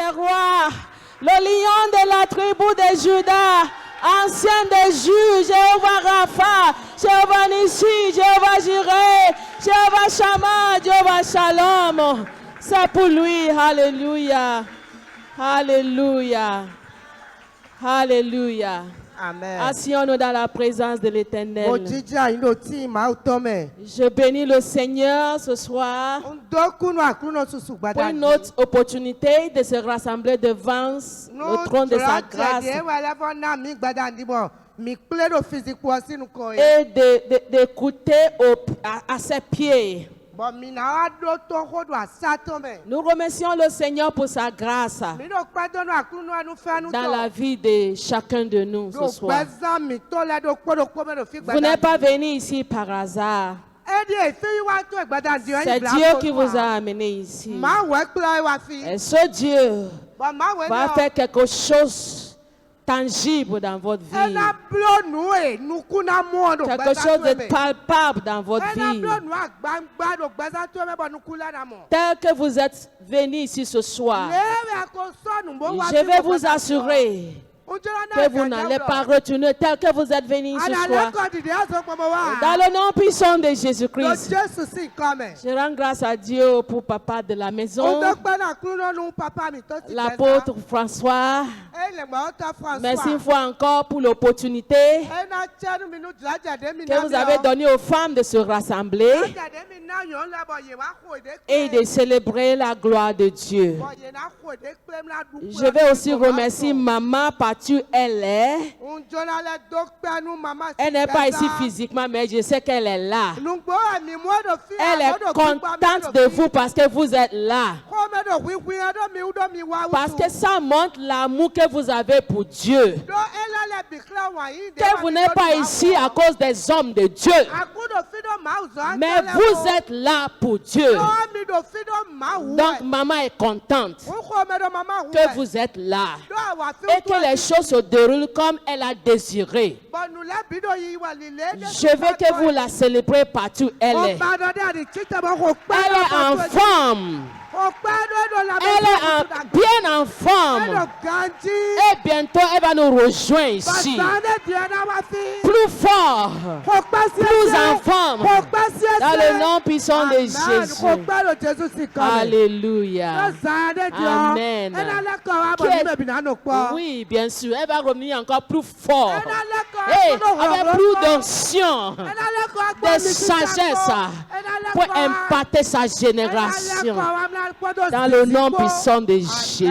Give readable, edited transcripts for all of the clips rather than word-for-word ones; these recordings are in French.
des rois, le lion de la tribu de Juda, ancien des juges, Jéhovah Rapha, Jéhovah Nissi, Jéhovah Jireh, Jéhovah Shammah, Jéhovah Shalom. C'est pour lui. Alléluia. Alléluia. Alléluia. Amen. Asseyons-nous dans la présence de l'Éternel. Ojija inoti ma utome. Je bénis le Seigneur ce soir Ndokuno akuno susu pour gbada. une autre opportunité de se rassembler devant le trône de sa grâce et d'écouter à ses pieds. Nous remercions le Seigneur pour sa grâce dans la vie de chacun de nous ce soir. Vous n'êtes pas venu ici par hasard. C'est Dieu qui vous a amené ici. Et ce Dieu va faire quelque chose tangible dans votre vie. Quelque chose de palpable dans votre vie. Tel que vous êtes venu ici ce soir, je vais vous assurer que vous n'allez pas retourner tel que vous êtes venu ce soir. Dans le nom puissant de Jésus-Christ, je rends grâce à Dieu pour papa de la maison, l'apôtre François. Merci une fois encore pour l'opportunité que vous avez donnée aux femmes de se rassembler et de célébrer la gloire de Dieu. Je vais aussi remercier maman partout elle est. Elle n'est pas ici physiquement, mais je sais qu'elle est là. Elle est contente de vous parce que vous êtes là. Parce que ça montre l'amour que vous avez pour Dieu. Que vous n'êtes pas ici à cause des hommes de Dieu. Mais vous êtes là pour Dieu. Donc maman est contente que vous êtes là. Et que les choses se déroulent comme elle a désiré. Je veux que vous la célébrez partout elle est. Elle est en forme. Elle est bien en forme. Et bientôt, elle va nous rejoindre ici. Plus fort. Plus en forme. Dans le nom puissant de Jésus. Alléluia. Amen. Oui, bien sûr. Elle va revenir encore plus fort. Et avec plus d'onction. De sagesse. Pour impacter sa génération. Dans le nom puissant de Jésus.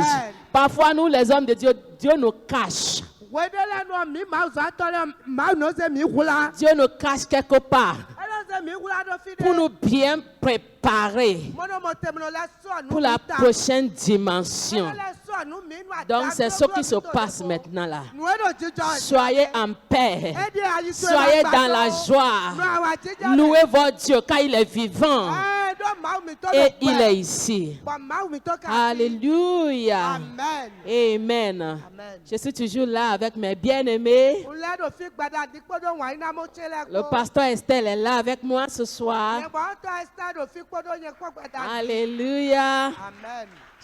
Parfois, nous, les hommes de Dieu, Dieu nous cache. Dieu nous cache quelque part pour nous bien préparer pour la prochaine dimension. Donc, c'est ce qui se passe maintenant là. Soyez en paix. Soyez dans la joie. Louez votre Dieu car il est vivant. Et il est ici. Alléluia. Amen. Je suis toujours là avec mes bien-aimés. Le pasteur Estelle est là avec moi ce soir. Alléluia.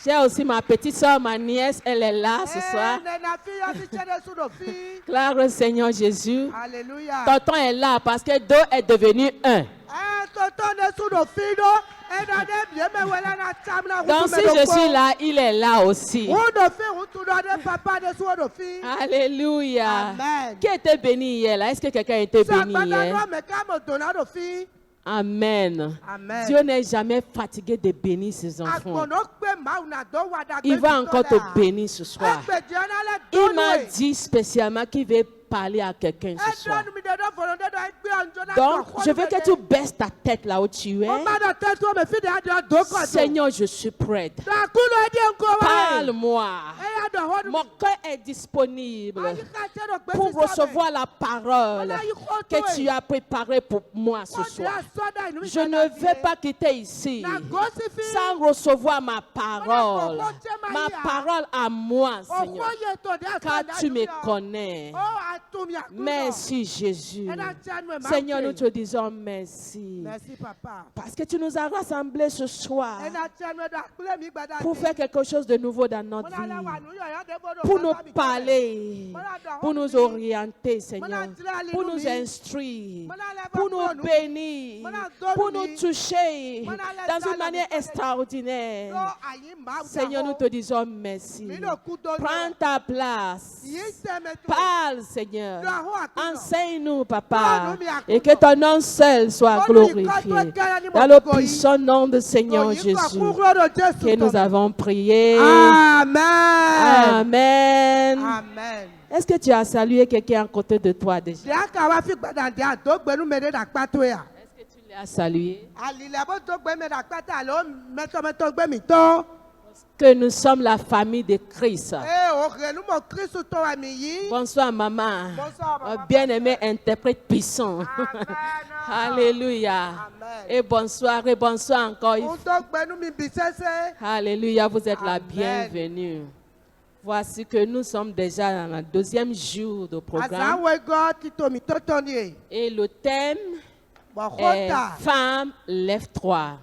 J'ai aussi ma petite soeur, ma nièce, elle est là ce soir. Gloire au Seigneur Jésus. Alléluia. Tonton est là parce que deux est devenu un. Donc si je suis là, il est là aussi. Alléluia. Amen. Qui était béni hier là? Est-ce que quelqu'un a été béni hier? Amen. Amen. Dieu n'est jamais fatigué de bénir ses enfants. Il va encore te bénir ce soir. Il m'a dit spécialement qu'il veut parler à quelqu'un ce soir. Donc, je veux que tu baisses ta tête là où tu es. Seigneur, je suis prête. Parle-moi. Mon cœur est disponible pour recevoir la parole que tu as préparée pour moi ce soir. Je ne vais pas quitter ici sans recevoir ma parole. Ma parole à moi, Seigneur. Car tu me connais. Merci, Jésus. Seigneur, nous te disons merci. Merci, papa. Parce que tu nous as rassemblés ce soir pour faire quelque chose de nouveau dans notre vie. Pour nous parler, pour nous orienter, Seigneur. Pour nous instruire, pour nous bénir, pour nous toucher dans une manière extraordinaire. Seigneur, nous te disons merci. Prends ta place. Parle, Seigneur. Enseigne-nous, Papa. Et que ton nom seul soit glorifié. Dans le puissant nom de Seigneur Jésus, que nous avons prié. Amen. Amen. Amen. Est-ce que tu as salué quelqu'un à côté de toi déjà? Est-ce que tu l'as salué? Que nous sommes la famille de Christ. Bonsoir maman. Bien-aimé interprète puissant. Alléluia. Et bonsoir encore. Alléluia, vous êtes la bienvenue. Voici que nous sommes déjà dans le deuxième jour du programme. Et le thème est Femme, lève-toi.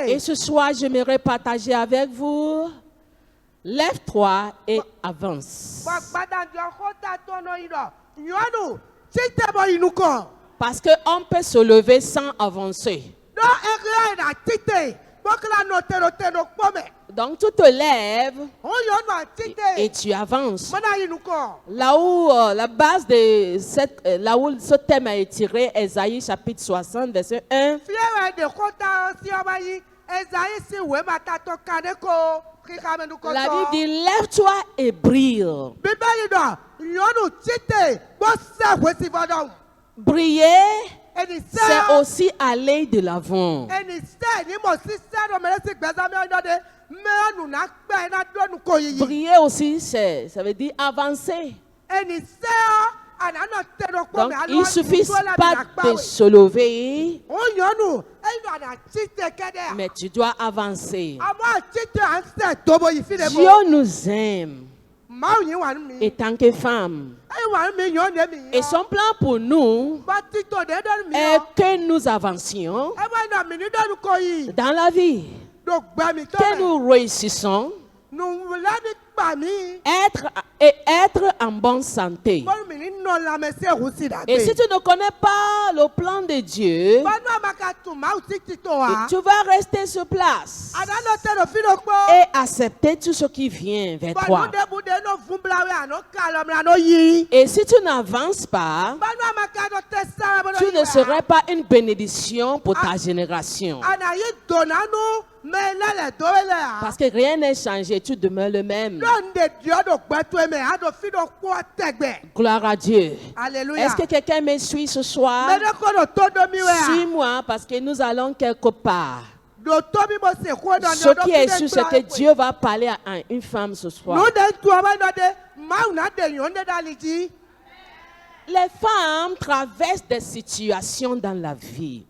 Et ce soir, j'aimerais partager avec vous, lève-toi et avance. Parce qu'on peut se lever sans avancer. Donc tu te lèves et tu avances. Là où la base de là où ce thème a été tiré, Ésaïe chapitre 60, verset 1. La Bible dit, lève-toi et brille. Briller, c'est aussi aller de l'avant. Briller aussi, ça veut dire avancer. Donc, il ne suffit pas de se lever, mais tu dois avancer. Dieu nous aime. Et tant que femme, et son plan pour nous est que nous avancions dans la vie, que nous réussissons, être en bonne santé. Et si tu ne connais pas le plan de Dieu, tu vas rester sur place et accepter tout ce qui vient vers toi. Et si tu n'avances pas, tu ne serais pas une bénédiction pour ta génération. Parce que rien n'est changé, tu demeures le même. Gloire à Dieu. Est-ce que quelqu'un me suit ce soir? Suis-moi parce que nous allons quelque part. Ce qui est sûr, c'est que Dieu va parler à une femme ce soir. Les femmes traversent des situations dans la vie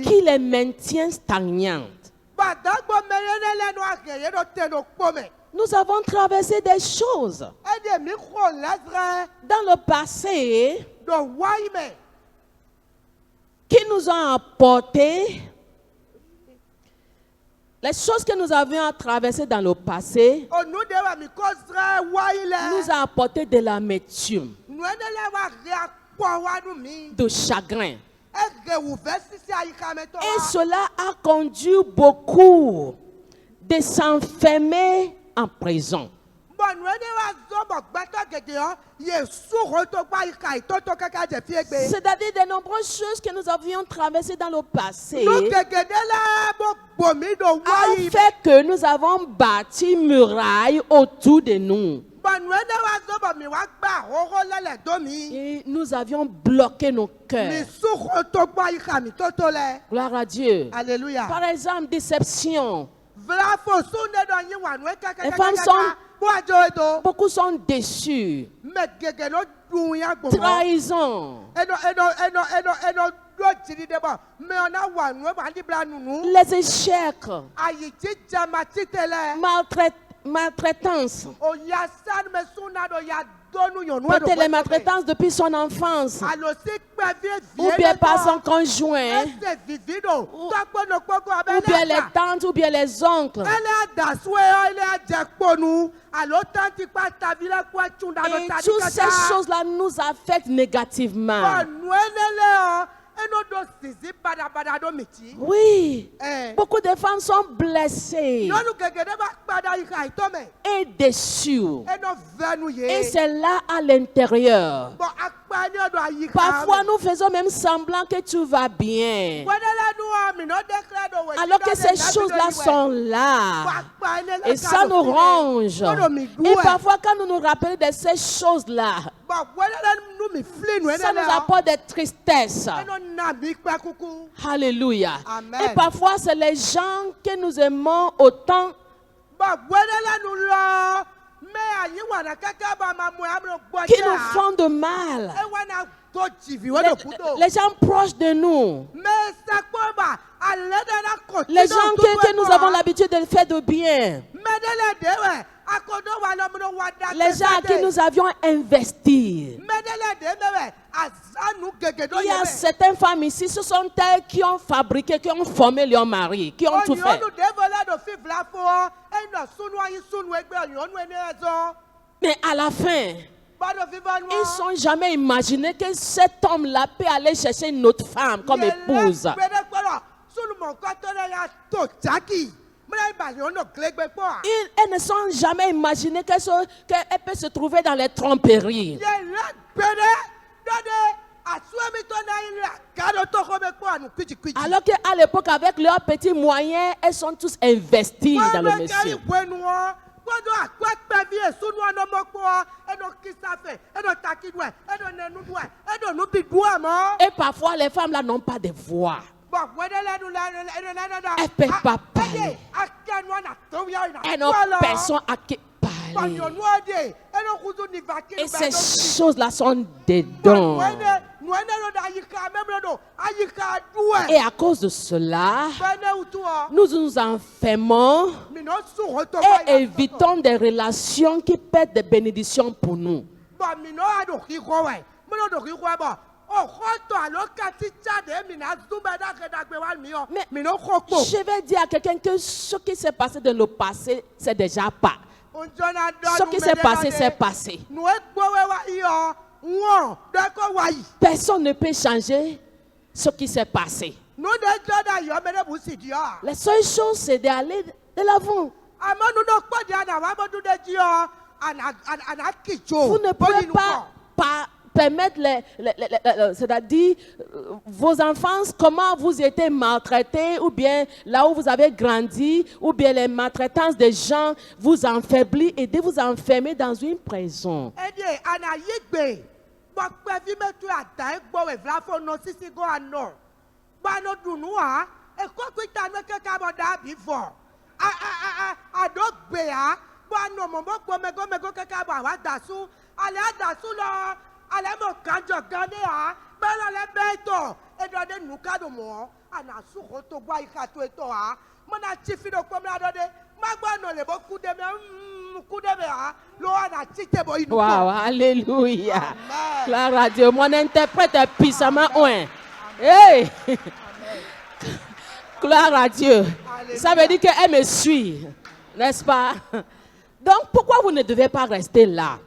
qui les maintient stagnantes. Nous avons traversé des choses dans le passé qui nous ont apporté, les choses que nous avions traversées dans le passé nous a apporté de l'amertume, de chagrin. Et cela a conduit beaucoup de s'enfermer en prison. C'est-à-dire de nombreuses choses que nous avions traversées dans le passé a fait que nous avons bâti murailles autour de nous. Et nous avions bloqué nos cœurs. Gloire à Dieu. Alléluia. Par exemple, déception. Les femmes beaucoup sont déçues. Trahison. Les échecs. Maltraitance. Peut-être les maltraitances depuis son enfance. Ou bien par son conjoint. Ou bien les tantes, ou bien les oncles. Et toutes ces choses-là nous affectent négativement. Oui, beaucoup de femmes sont blessées et déçues. Et c'est là à l'intérieur. Parfois, nous faisons même semblant que tout va bien. Alors que ces choses-là sont là. Et ça nous ronge. Et parfois, quand nous nous rappelons de ces choses-là, ça nous apporte des tristesses. Alléluia. Amen. Et parfois, c'est les gens que nous aimons autant qui nous font de mal. Les gens proches de nous. Les gens que nous avons l'habitude de faire de bien. Les gens à qui nous avions investi. Il y a certaines femmes ici, ce sont elles qui ont fabriqué, qui ont formé leur mari, qui ont tout fait. Mais à la fin, ils ne sont jamais imaginé que cet homme-là peut aller chercher une autre femme comme épouse. Elles ne sont jamais imaginé qu'elle peut se trouver dans les tromperies. Alors qu'à l'époque, avec leurs petits moyens, elles sont tous investies dans le monsieur. Et parfois, les femmes là n'ont pas de voix. Elles ne peuvent pas parler. Elles n'ont personne à qui parler. Et ces choses-là sont des dons. Et à cause de cela, nous nous enfermons et évitons des relations qui peuvent être des bénédictions pour nous. Mais je vais dire à quelqu'un que ce qui s'est passé dans le passé, c'est déjà pas. Ce qui s'est passé, c'est passé. Personne ne peut changer ce qui s'est passé. La seule chose, c'est d'aller de l'avant. Vous ne pouvez pas permettre, c'est-à-dire vos enfants, comment vous étiez maltraités, ou bien là où vous avez grandi, ou bien les maltraitances des gens vous enfaiblit et de vous enfermer dans une prison. Wow, alléluia. Gloire à Dieu. Mon interprète est puissamment oint. Hey! Gloire à Dieu. Ça veut dire qu'elle me suit, n'est-ce pas? Donc pourquoi vous ne devez pas rester là?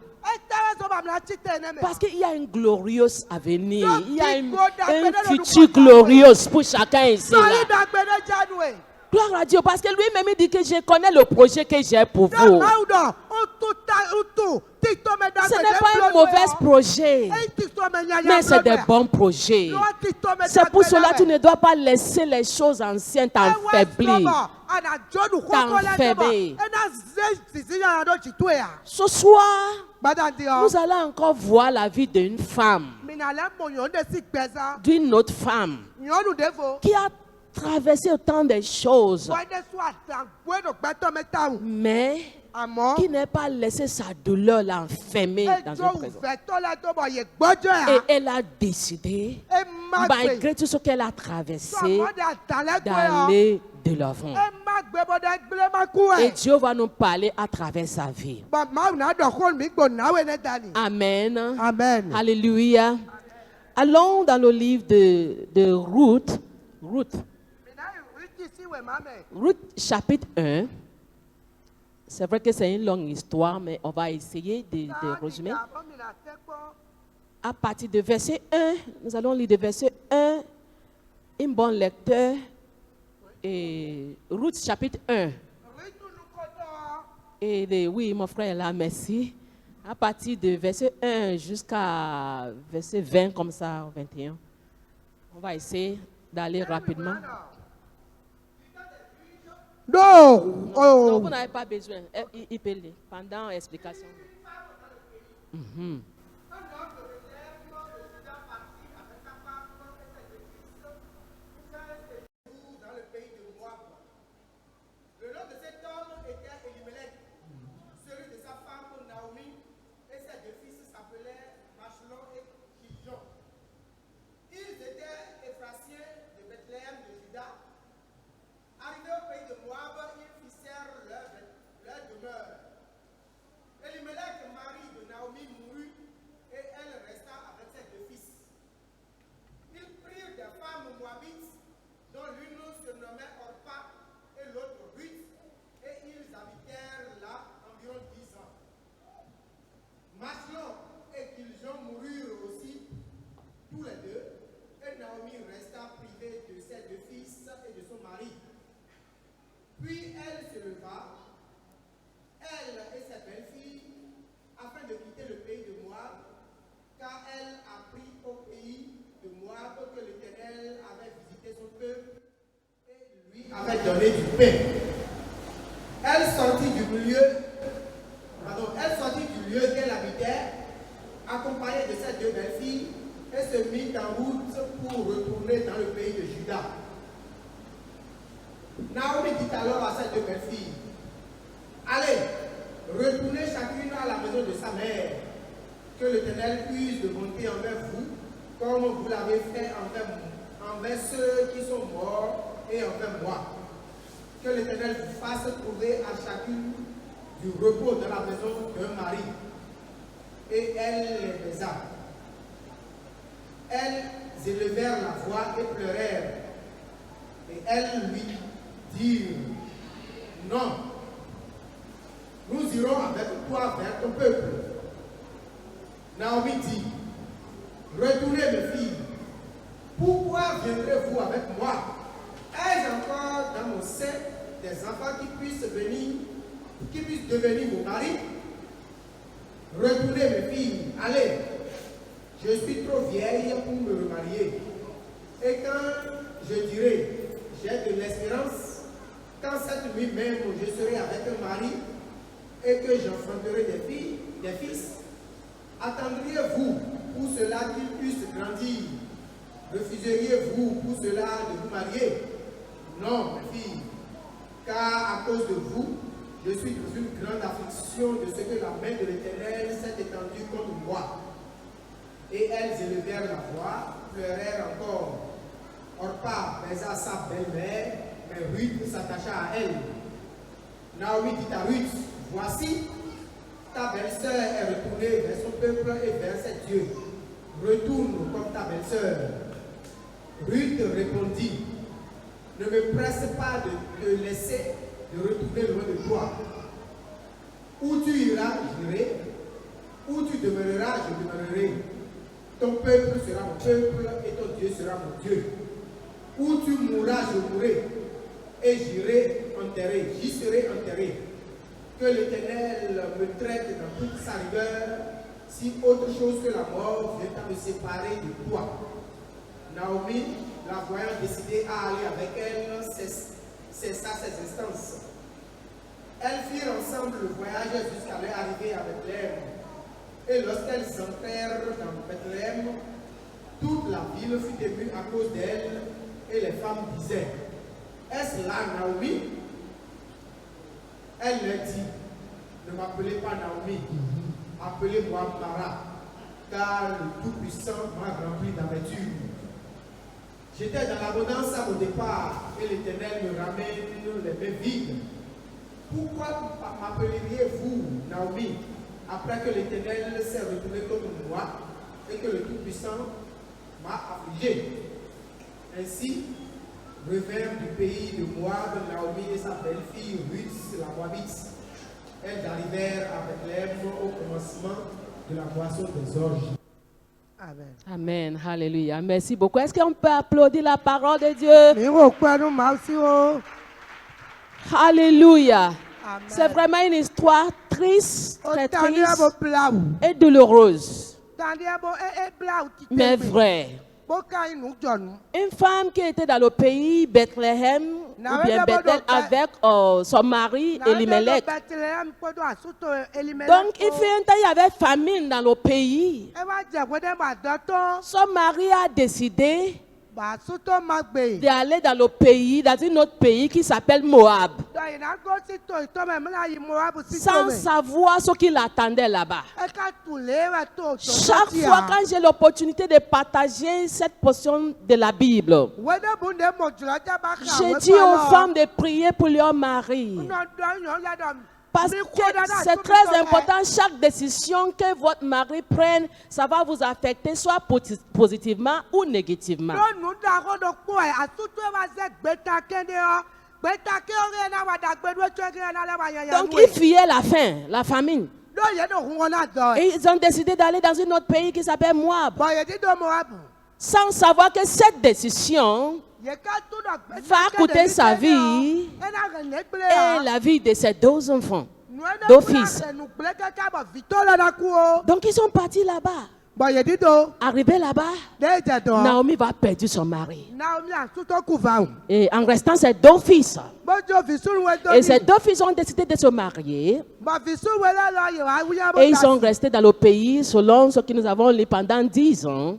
Parce qu'il y a un glorieux avenir. Il y a un futur glorieux pour chacun ici. Là. Gloire à Dieu, parce que lui-même dit que je connais le projet que j'ai pour vous. Ce n'est pas un mauvais projet, mais c'est des bons projets. C'est pour cela que tu ne dois pas laisser les choses anciennes t'enfaiblir. Ce soir, nous allons encore voir la vie d'une femme, d'une autre femme, qui a traversé autant de choses, mais qui n'a pas laissé sa douleur l'enfermer dans une prison. Et elle a décidé, malgré tout ce qu'elle a traversé, d'aller de l'avant. Et Dieu va nous parler à travers sa vie. Amen. Amen. Alléluia. Allons dans le livre de Ruth. Ruth chapitre 1. C'est vrai que c'est une longue histoire, mais on va essayer de résumer. À partir de verset 1, nous allons lire de verset 1, un bon lecteur, et Ruth chapitre 1. Et oui, mon frère est là, merci. À partir de verset 1 jusqu'à verset 20, comme ça, 21. On va essayer d'aller rapidement. Non. Non, vous n'avez pas besoin. Il peut lire pendant l'explication. Puis elle se leva, elle et sa belle-fille, afin de quitter le pays de Moab, car elle apprit au pays de Moab que l'Éternel avait visité son peuple et lui avait donné du pain. Elle sortit du lieu qu'elle habitait, accompagnée de ses deux belles-filles, et se mit en route pour retourner dans le pays de Juda. Naomi dit alors à ses deux belles-filles, allez, retournez chacune à la maison de sa mère, que l'Éternel puisse de monter envers vous, comme vous l'avez fait envers ceux qui sont morts et envers moi. Que l'Éternel vous fasse trouver à chacune du repos dans la maison d'un mari. Et elle les baisa. Elles élevèrent la voix et pleurèrent. Et elles lui dirent, non, nous irons avec toi vers ton peuple. Naomi dit, retournez mes filles, pourquoi viendrez-vous avec moi? Ai-je encore dans mon sein des enfants qui puissent devenir mon mari? Retournez mes filles, allez, je suis trop vieille pour me remarier. Et quand je dirai, j'ai de l'espérance, quand cette nuit même je serai avec un mari et que j'enfanterai des fils, attendriez-vous pour cela qu'ils puissent grandir? Refuseriez-vous pour cela de vous marier? Non, mes filles, car à cause de vous, je suis dans une grande affliction de ce que la main de l'Éternel s'est étendue contre moi. Et elles élevèrent la voix, pleurèrent encore. Orpa baisa sa belle-mère, mais Ruth s'attacha à elle. Naomi dit à Ruth, voici, ta belle-sœur est retournée vers son peuple et vers ses dieux. Retourne comme ta belle-sœur. Ruth répondit, ne me presse pas de te laisser de retourner loin de toi. Où tu iras, j'irai. Où tu demeureras, je demeurerai. Ton peuple sera mon peuple et ton Dieu sera mon Dieu. Où tu mourras, je mourrai. Et j'irai enterrer, j'y serai enterré. Que l'Éternel me traite dans toute sa rigueur si autre chose que la mort vient à me séparer de toi. Naomi, la voyant décider à aller avec elle, cessa ses instances. Elles firent ensemble le voyage jusqu'à leur arrivée à Bethléem. Et lorsqu'elles entrèrent dans Bethléem, toute la ville fut émue à cause d'elles, et les femmes disaient: est-ce là Naomi? Elle leur dit: ne m'appelez pas Naomi, appelez-moi Mara, car le Tout-Puissant m'a rempli d'amertume. J'étais dans l'abondance à mon départ, et l'Éternel me ramène les mains vides. Pourquoi m'appelleriez-vous Naomi, après que l'Éternel s'est retourné contre moi et que le Tout-Puissant m'a affligé? Ainsi, revinrent du pays de Moab Naomi et sa belle-fille Ruth, la Moabite. Elles arrivèrent à Bethléem au commencement de la moisson des orges. Amen. Amen. Alléluia. Merci beaucoup. Est-ce qu'on peut applaudir la parole de Dieu? Alléluia. C'est vraiment une histoire triste, très triste et douloureuse, mais vraie. Une femme qui était dans le pays Bethléem, ou bien Bethel, avec son mari Elimelech. Donc, il fait un temps, il y avait famine dans le pays. Son mari a décidé d'aller dans le pays, dans un autre pays qui s'appelle Moab, sans savoir ce qu'il attendait là-bas. Chaque fois quand j'ai l'opportunité de partager cette portion de la Bible, je dis aux femmes de prier pour leur mari. Parce que c'est très important, chaque décision que votre mari prenne, ça va vous affecter soit positivement ou négativement. Donc ils fuyaient la faim, la famine. Et ils ont décidé d'aller dans un autre pays qui s'appelle Moab, sans savoir que cette décision va coûter sa vie et la vie de ses deux enfants, deux fils. Donc ils sont partis là-bas. Arrivé là-bas, Naomi va perdre son mari. Et en restant ses deux fils. Et ces deux fils ont décidé de se marier. Et ils sont restés dans le pays selon ce que nous avons lu pendant 10 ans.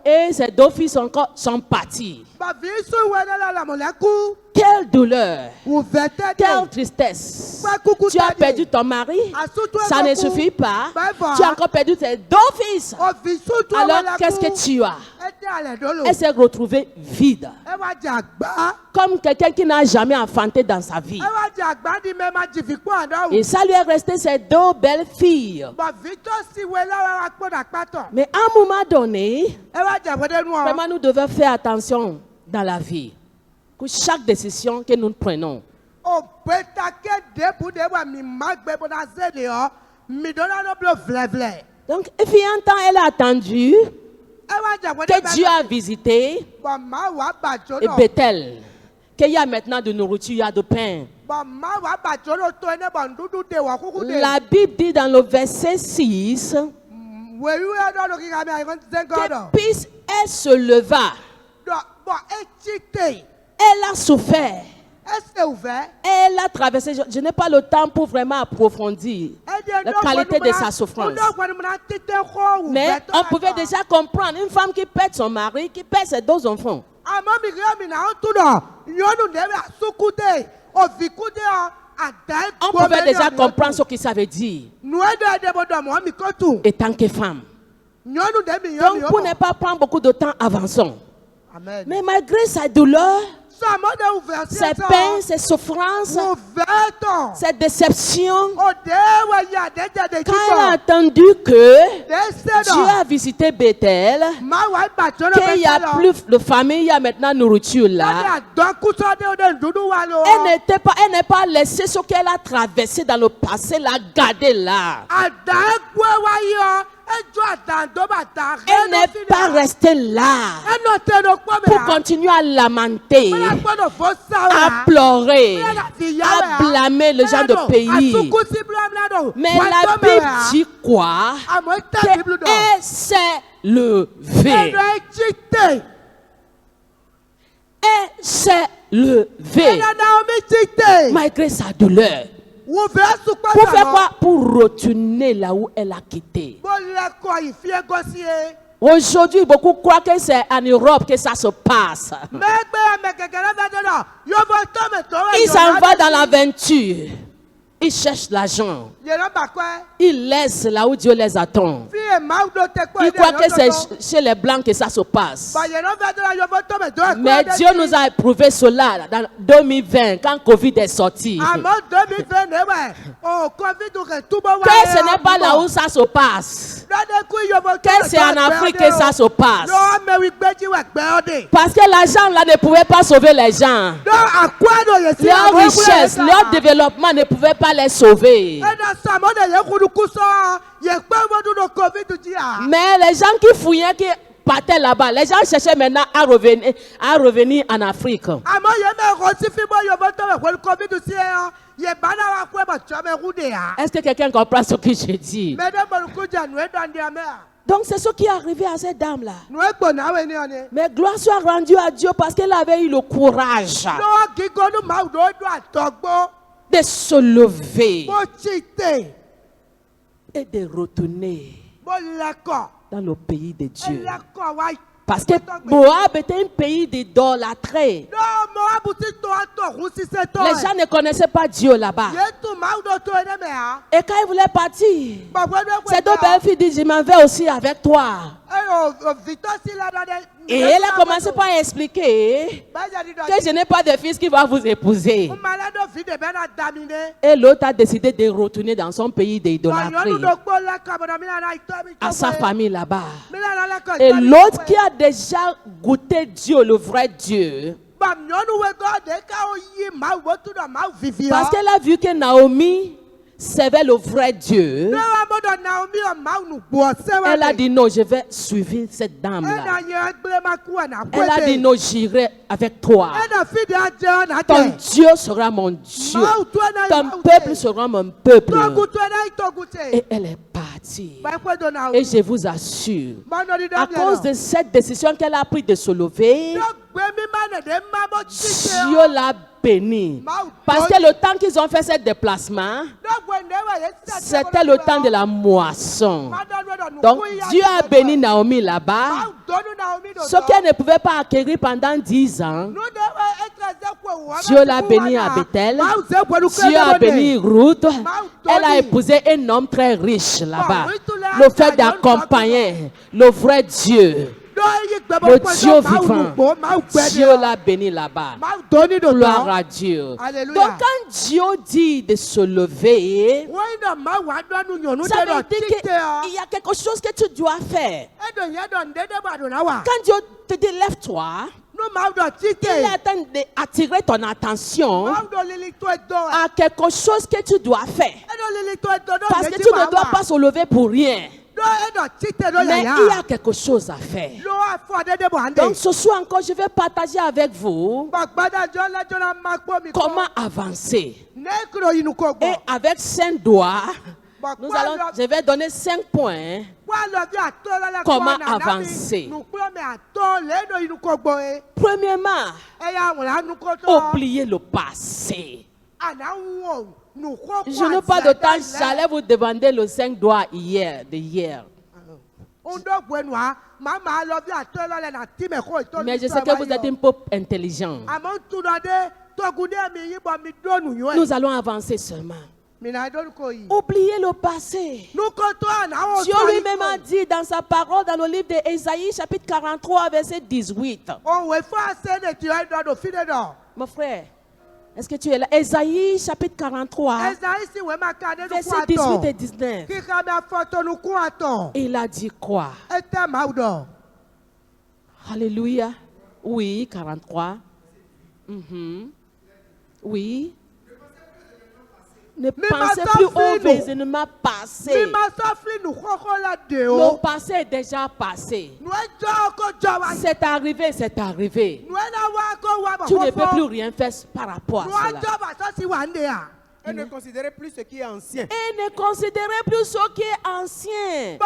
Et ces deux fils encore sont partis. Quelle douleur, quelle tristesse. Tu as perdu ton mari, ça ne suffit pas. Tu as encore perdu tes deux fils. Alors qu'est-ce que tu as? Elle s'est retrouvée vide, comme quelqu'un qui n'a jamais enfanté dans sa vie. Et ça lui est resté ses deux belles filles. Mais à un moment donné, vraiment nous devons faire attention dans la vie. Que chaque décision que nous prenons, donc, il y a un temps, elle a attendu que Dieu a visité et Bethel, qu'il y a maintenant de nourriture, il y a de pain. La Bible dit dans le verset 6 que puis elle se leva. Elle a souffert. Elle a traversé. Je n'ai pas le temps pour vraiment approfondir la qualité de sa souffrance. Mais on pouvait déjà comprendre une femme qui perd son mari, qui perd ses deux enfants. On pouvait déjà comprendre ce que ça veut dire. Et tant que femme. Donc pour ne pas prendre beaucoup de temps, avançons. Amen. Mais malgré sa douleur, ses peines, ses souffrances, ses déceptions, quand elle a entendu que Dieu a visité Bethel, qu'il n'y a plus de famille, il y a maintenant nourriture là, elle n'est pas laissée ce qu'elle a traversé dans le passé, la garder là. Elle n'est pas restée là pour continuer à lamenter, à pleurer, à blâmer le genre de pays. Mais la Bible dit quoi? Qu'elle s'est levée. Elle s'est levée malgré sa douleur. Pour faire quoi? Pour retourner là où elle a quitté. Aujourd'hui, beaucoup croient que c'est en Europe que ça se passe. Ils s'en vont dans l'aventure. Ils cherchent l'argent. Ils laissent là où Dieu les attend. Ils croient que c'est chez les Blancs que ça se passe. Mais Dieu nous a prouvé cela dans 2020 quand Covid est sorti. Que ce n'est pas là où ça se passe. Que c'est en Afrique que ça se passe. Parce que l'argent là ne pouvait pas sauver les gens. Leur richesse, leur développement ne pouvait pas les sauver. Mais les gens qui fouillaient, qui partaient là-bas, les gens cherchaient maintenant à revenir en Afrique. Est-ce que quelqu'un comprend ce que je dis? Donc c'est ce qui est arrivé à cette dame-là. Mais gloire soit rendue à Dieu parce qu'elle avait eu le courage de se lever et de retourner dans le pays de Dieu. Parce que Moab était un pays d'idolâtrie. Les gens ne connaissaient pas Dieu là-bas. Et quand ils voulaient partir, ces deux belles filles disent, je m'en vais aussi avec toi. Et elle a commencé par expliquer que je n'ai pas de fils qui va vous épouser. Et l'autre a décidé de retourner dans son pays d'idolâtrie, à sa famille là-bas. Et l'autre qui a déjà goûté Dieu, le vrai Dieu, parce qu'elle a vu que Naomi servait le vrai Dieu, elle a dit non, je vais suivre cette dame-là. Elle a dit non, j'irai avec toi. Ton Dieu sera mon Dieu. Ton peuple sera mon peuple. Et elle est partie. Et je vous assure, à cause de cette décision qu'elle a prise de se lever, Dieu l'a béni. Parce que le temps qu'ils ont fait ce déplacement, c'était le temps de la moisson. Donc Dieu a béni Naomi là-bas. Ce qu'elle ne pouvait pas acquérir pendant 10 ans, Dieu l'a béni à Bethel. Dieu a béni Ruth. Elle a épousé un homme très riche là-bas. Le fait d'accompagner le vrai Dieu, le Dieu vivant, Dieu l'a béni là-bas. Gloire à Dieu. Alléluia. Donc quand Dieu dit de se lever, ça veut dire qu'il y a quelque chose que tu dois faire. Quand Dieu te dit lève-toi, il est en train d'attirer ton attention à quelque chose que tu dois faire. Parce que tu ne dois pas se lever pour rien. Mais il y a quelque chose à faire. Donc ce soir encore, je vais partager avec vous comment avancer. Et avec 5 doigts, je vais donner 5 points. Comment avancer? Premièrement, oubliez le passé. Je n'ai pas de temps, j'allais vous demander le 5 doigts d'hier. Mais je sais que vous êtes un peu intelligent. Nous allons avancer seulement. Oubliez le passé. Dieu lui-même a dit dans sa parole dans le livre d'Ésaïe chapitre 43 verset 18. Mon frère, est-ce que tu es là? Ésaïe chapitre 43 verset 18 et 19. Il a dit quoi? Alléluia. Oui, 43. Oui. Ne pensez plus au événement passé. Le passé est déjà passé. C'est arrivé, c'est arrivé. Tu ne peux plus rien faire par rapport à cela. Et ne considérez plus ce qui est ancien. Et ne considérez plus ce qui est ancien.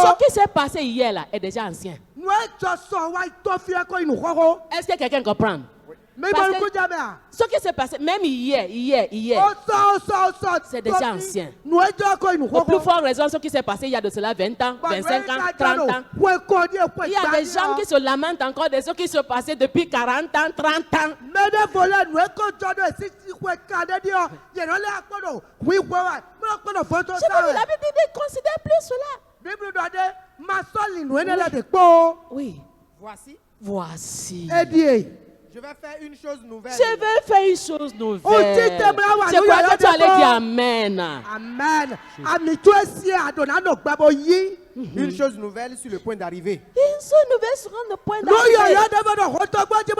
Ce qui s'est passé hier là est déjà ancien. Est-ce que quelqu'un comprend? Ce qui s'est passé, même hier, c'est déjà ancien. Au plus fort raison, ce qui s'est passé il y a de cela 20 ans, 25 ans, 30 ans. Il y a des gens qui se lamentent encore de ce qui se passait depuis 40 ans, 30 ans. La Bible ne considère plus cela. Oui. Voici. Je vais faire une chose nouvelle. Je vais faire une chose nouvelle. Je crois que tu allais dire Amen. Amen. Une chose nouvelle sur le point d'arriver. Une chose nouvelle sur le point d'arriver.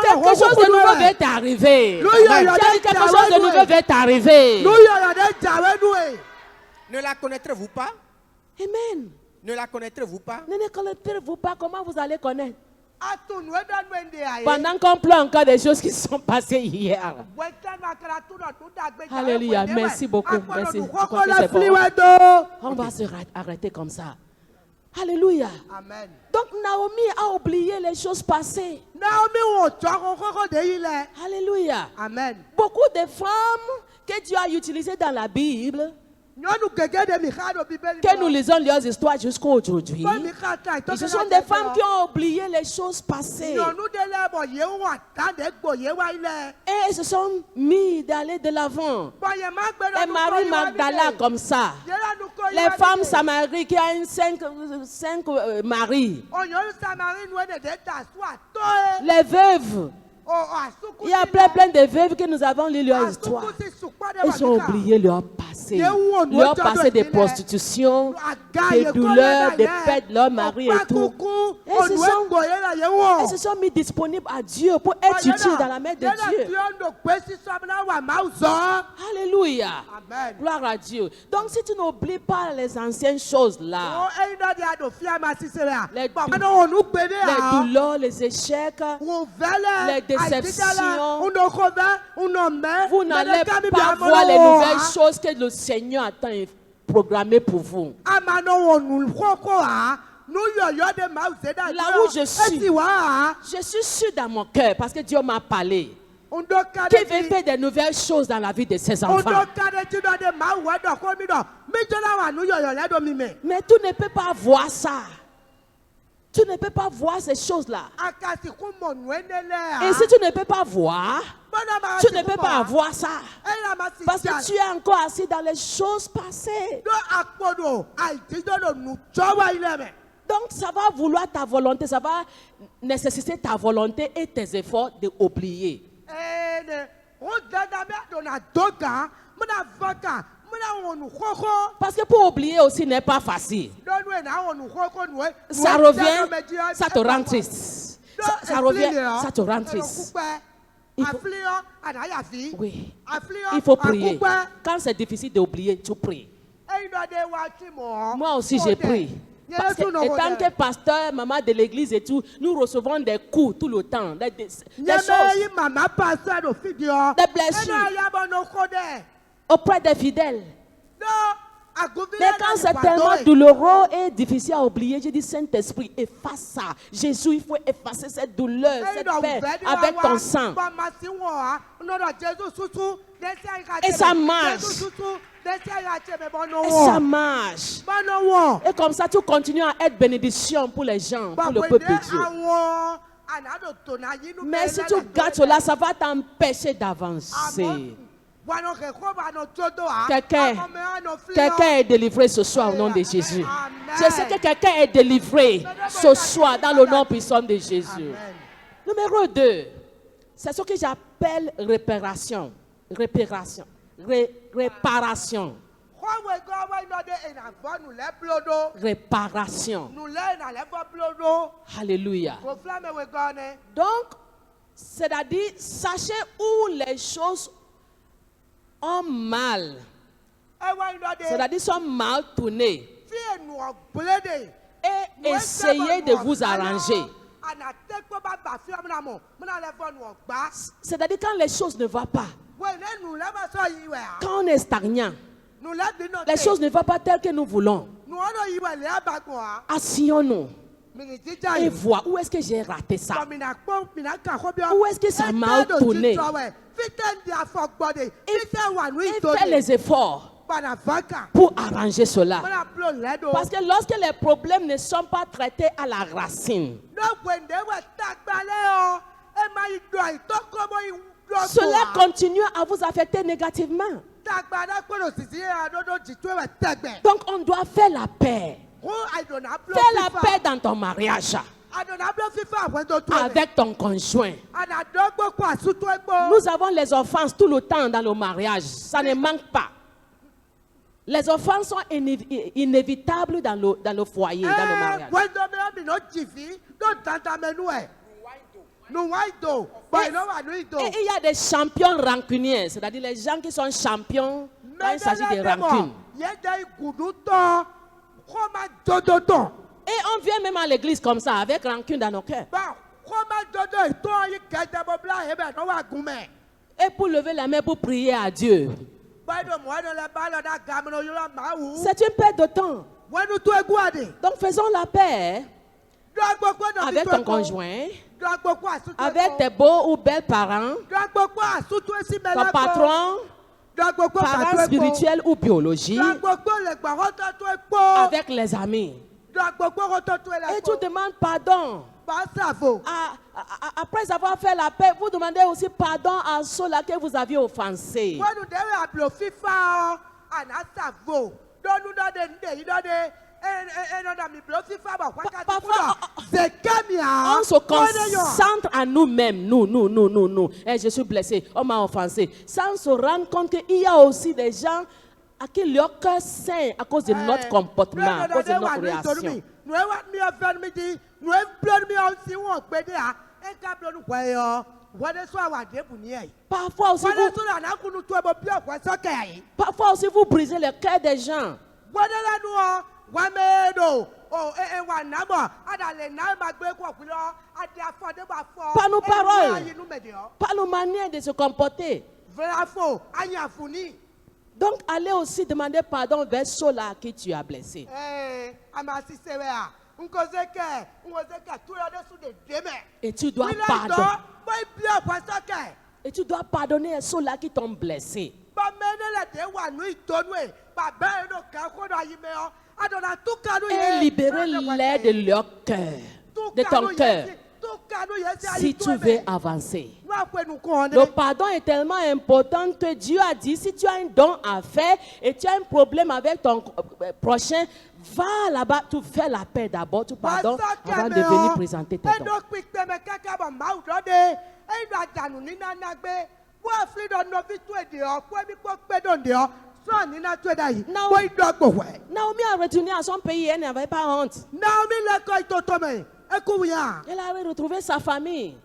Quelque chose de nouveau va t'arriver. Quelque chose de nouveau va t'arriver. Ne la connaîtrez-vous pas? Amen. Ne la connaîtrez-vous pas? Ne connaîtrez-vous pas? Comment vous allez connaître? Pendant qu'on pleure encore des choses qui sont passées hier. Alléluia, merci beaucoup. Merci. Je crois que c'est bon. On va se arrêter comme ça. Alléluia. Amen. Donc Naomi a oublié les choses passées. Alléluia. Amen. Beaucoup de femmes que Dieu a utilisées dans la Bible, que nous lisons leurs histoires jusqu'à aujourd'hui, ce sont des femmes qui ont oublié les choses passées. Et elles se sont mis d'aller de l'avant. Les Marie Magdala comme ça. Les femmes Samarie qui ont cinq maris. Les veuves. Il y a plein de veuves que nous avons lu leur histoire. Elles ont oublié leur passé. Leur passé de prostitution, de douleurs, de perte de leur mari et tout. Elles se sont mis disponibles à Dieu pour être utiles dans la main de Dieu. Alléluia. Gloire à Dieu. Donc si tu n'oublies pas les anciennes choses là, les douleurs, les échecs, les déceptions, vous n'allez pas voir les nouvelles choses que le Seigneur attend et programmé pour vous. Là où je suis sûr dans mon cœur parce que Dieu m'a parlé. Qui veut faire des nouvelles choses dans la vie de ses enfants. Mais tu ne peux pas voir ça. Tu ne peux pas voir ces choses-là. Et si tu ne peux pas voir, tu ne peux pas avoir ça. Parce que tu es encore assis dans les choses passées. Donc ça va vouloir ta volonté, ça va nécessiter ta volonté et tes efforts d'oublier. Parce que pour oublier aussi n'est pas facile. Ça revient, ça te rend triste. Ça revient, ça te rend triste. Oui. Il faut prier. Quand c'est difficile d'oublier, tu pries. Moi aussi j'ai prié. Parce que, étant que pasteur, maman de l'église et tout, nous recevons des coups tout le temps. Des choses. Des blessures. Auprès des fidèles. Mais quand c'est tellement douloureux et difficile à oublier, je dis Saint-Esprit, efface ça. Jésus, il faut effacer cette douleur, cette peine avec ton sang. Et ça marche. Et ça marche. Et comme ça, tu continues à être bénédiction pour les gens, pour le peuple de Dieu. Mais si tu gardes cela, ça va t'empêcher d'avancer. Quelqu'un est délivré ce soir au nom de Jésus. Je sais que quelqu'un est délivré ce soir dans le nom puissant de Jésus. Numéro 2, c'est ce que j'appelle réparation. Réparation. Réparation. Réparation. Alléluia. Donc, C'est-à-dire, sachez où les choses ont mal. C'est-à-dire, sont mal tournées. Et essayez de vous arranger. C'est-à-dire, quand les choses ne vont pas, quand on est stagnant, les choses ne vont pas telles que nous voulons. Asseyons-nous et voir où est-ce que j'ai raté ça. Où est-ce que ça m'a tourné. Et faire les efforts pour arranger cela. Parce que lorsque les problèmes ne sont pas traités à la racine, cela continue à vous affecter négativement. Donc on doit faire la paix. Fais la paix dans ton mariage. Avec ton conjoint. Nous avons les offenses tout le temps dans le mariage. Ça ne manque pas. Les offenses sont inévitables dans le foyer, dans le mariage. Et il y a des champions rancuniers, c'est-à-dire les gens qui sont champions quand il s'agit de rancune. Et on vient même à l'église comme ça, avec rancune dans nos cœurs. Et pour lever la main pour prier à Dieu. C'est une perte de temps. Donc faisons la paix avec ton conjoint, avec tes beaux ou belles parents, ton patron, parents spirituels ou biologiques, avec les amis. Et tu demandes pardon. Après avoir fait la paix, vous demandez aussi pardon à ceux-là que vous aviez offensés. Parfois, on se concentre à nous-mêmes. Nous. Et je suis blessé, on m'a offensé. Sans se rendre compte qu'il y a aussi des gens à qui leur cœur saigne à cause de notre comportement, à cause de notre réaction. Parfois aussi vous brisez le cœur des gens. Par nos paroles, par nos manières de se comporter. Donc allez aussi demander pardon vers ceux-là qui tu as blessé. Et tu dois pardonner. Et tu dois pardonner à ceux-là qui t'ont blessé. Et libérer-les de leur cœur, de ton cœur, si tu veux avancer. Le pardon est tellement important que Dieu a dit, si tu as un don à faire et tu as un problème avec ton prochain, va là-bas, tu fais la paix d'abord, tu pardonnes avant de venir présenter tes dons. Naomi a retourné à son pays, elle n'avait pas honte. Elle avait retrouvé sa famille.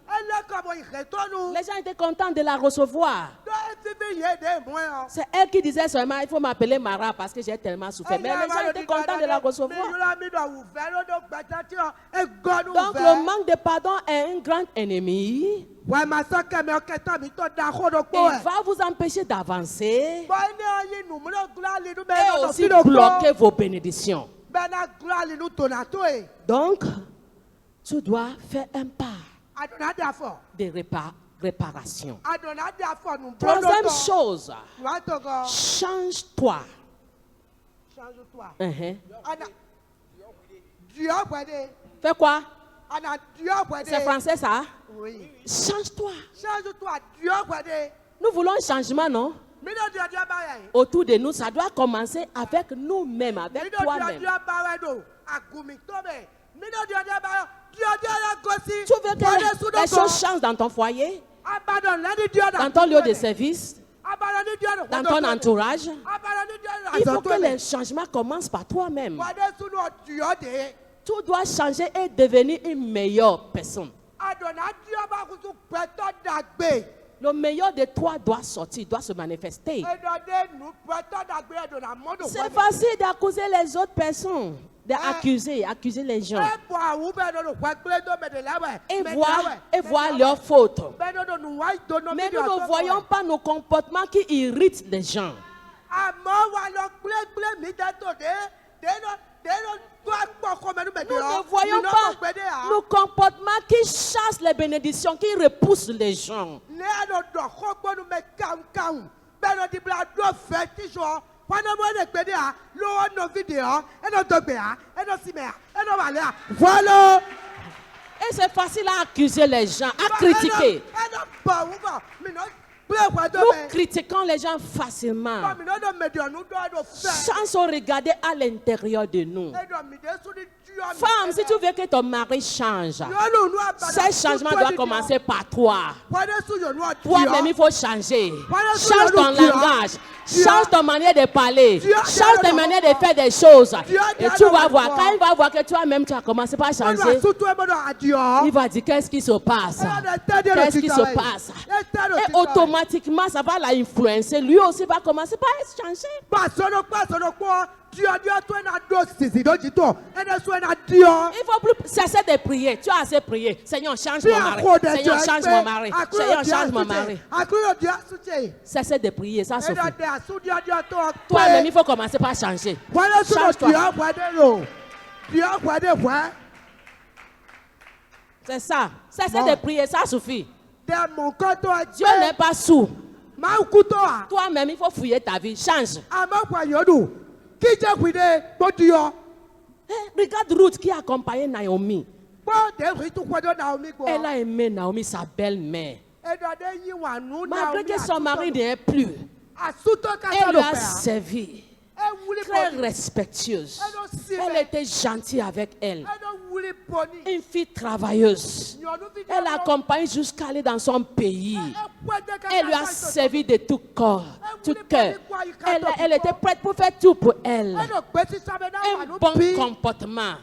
Les gens étaient contents de la recevoir. C'est elle qui disait seulement, il faut m'appeler Mara parce que j'ai tellement souffert. Mais les gens étaient contents de la recevoir. Donc le manque de pardon est un grand ennemi. Il va vous empêcher d'avancer et aussi bloquer vos bénédictions. Donc, tu dois faire un pas de réparation. Troisième chose, change-toi. Fais quoi? C'est français ça? Oui. Change-toi. Change-toi. Nous voulons un changement, non? Autour de nous, ça doit commencer avec nous-mêmes, avec toi-même. Tu veux que les choses changent dans ton foyer, dans ton lieu de service, dans ton entourage. Il faut que les changements commencent par toi-même. Tu dois changer et devenir une meilleure personne. Le meilleur de toi doit sortir, doit se manifester. C'est facile d'accuser les autres personnes, d'accuser les gens. Et voir leurs fautes. Mais nous ne voyons pas nos comportements qui irritent les gens. Nous ne voyons pas nos comportements qui chassent les bénédictions, qui repoussent les gens. Voilà. Et c'est facile à accuser les gens, à critiquer. Nous critiquons les gens facilement sans regarder à l'intérieur de nous. Femme, si tu veux que ton mari change, ce changement doit commencer par toi. Toi-même, il faut changer. Change ton langage, change ton manière de parler, change ta manière de faire des choses. Et tu vas voir, quand il va voir que toi-même, tu as commencé par changer, il va dire qu'est-ce qui se passe. Qu'est-ce qui se passe. Et automatiquement, ça va l'influencer. Lui aussi va commencer par changer. Il faut plus cesser de prier. Tu as assez prié. Seigneur, change mon mari. Seigneur, change mon mari. Seigneur, change mon mari. Cessez de prier, ça suffit. Toi-même, il faut commencer par changer. Change-toi. C'est ça. Cessez de prier, ça suffit. Dieu n'est pas sourd. Toi-même, il faut fouiller ta vie. Change. Regarde Ruth qui a accompagné Naomi. Elle a aimé Naomi, sa belle-mère. Malgré que son mari n'est plus, elle lui a servi. Très respectueuse. Elle était gentille avec elle. Une fille travailleuse. Elle accompagne jusqu'à aller dans son pays. Elle lui a servi de tout corps, tout cœur. Elle était prête pour faire tout pour elle. Un bon comportement.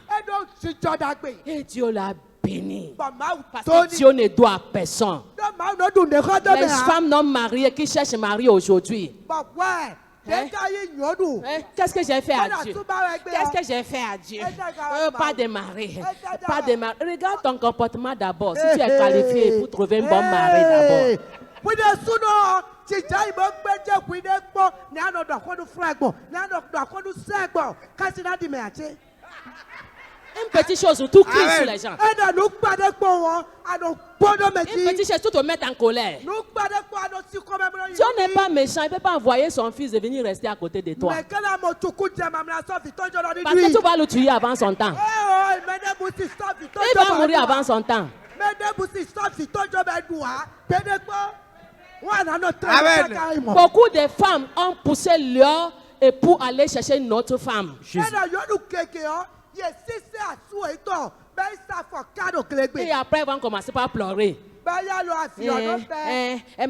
Et Dieu l'a béni. Parce que Dieu ne doit à personne. Les femmes non mariées qui cherchent mari aujourd'hui. Qu'est-ce que j'ai fait à Dieu? Qu'est-ce que j'ai fait à Dieu? Pas de mari. Pas de mari. Regarde ton comportement d'abord. Si tu es qualifié pour trouver un bon mari d'abord. Une petite chose où tout crie sur les gens. Une petite chose, tout te met en colère. Dieu n'est pas méchant, il ne peut pas envoyer son fils de venir rester à côté de toi. Parce que tu vas le tuer avant son temps. Il va mourir avant son temps. Amen. Beaucoup de femmes ont poussé leur époux aller chercher une autre femme. Et après, ils vont commencer par pleurer.